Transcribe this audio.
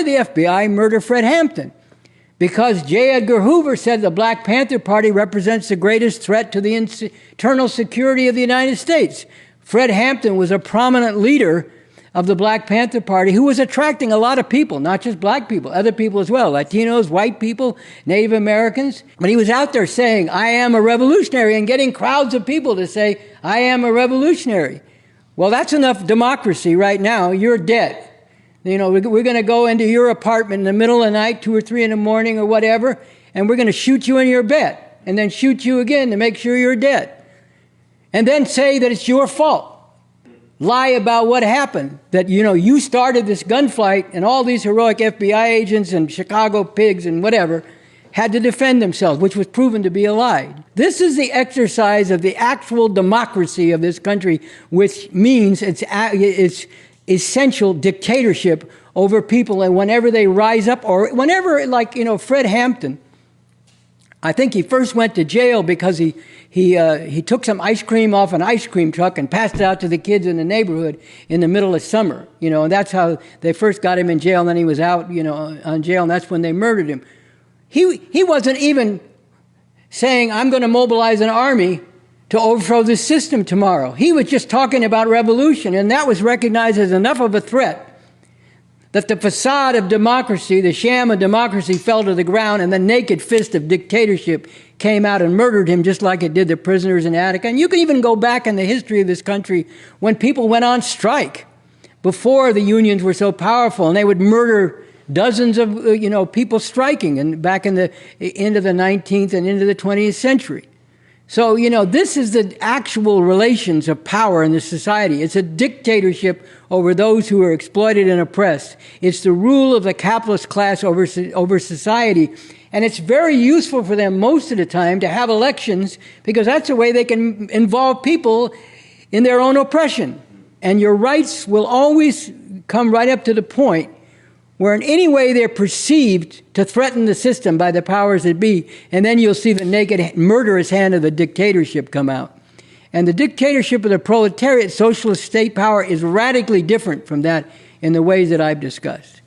did the FBI murder Fred Hampton? Because J. Edgar Hoover said the Black Panther Party represents the greatest threat to the internal security of the United States. Fred Hampton was a prominent leader of the Black Panther Party who was attracting a lot of people, not just black people, other people as well, Latinos, white people, Native Americans. But he was out there saying, I am a revolutionary, and getting crowds of people to say, I am a revolutionary. Well, that's enough democracy right now. You're dead. You know, we're going to go into your apartment in the middle of the night, 2 or 3 in the morning or whatever, and we're going to shoot you in your bed, and then shoot you again to make sure you're dead. And then say that it's your fault. Lie about what happened, that, you know, you started this gunfight and all these heroic FBI agents and Chicago pigs and whatever had to defend themselves, which was proven to be a lie. This is the exercise of the actual democracy of this country, which means it's essential dictatorship over people, and whenever they rise up, or whenever, like, you know, Fred Hampton, I think he first went to jail because he took some ice cream off an ice cream truck and passed it out to the kids in the neighborhood in the middle of summer, you know, and that's how they first got him in jail, and then he was out, you know, on jail, and that's when they murdered him. He wasn't even saying, I'm going to mobilize an army to overthrow the system tomorrow. He was just talking about revolution, and that was recognized as enough of a threat that the facade of democracy, the sham of democracy, fell to the ground, and the naked fist of dictatorship came out and murdered him, just like it did the prisoners in Attica. And you can even go back in the history of this country when people went on strike before the unions were so powerful, and they would murder dozens of people striking, and back in the end of the 19th and into the 20th century. So, you know, this is the actual relations of power in this society. It's a dictatorship over those who are exploited and oppressed. It's the rule of the capitalist class over society. And it's very useful for them most of the time to have elections, because that's a way they can involve people in their own oppression. And your rights will always come right up to the point where in any way they're perceived to threaten the system by the powers that be, and then you'll see the naked murderous hand of the dictatorship come out. And the dictatorship of the proletariat socialist state power is radically different from that in the ways that I've discussed.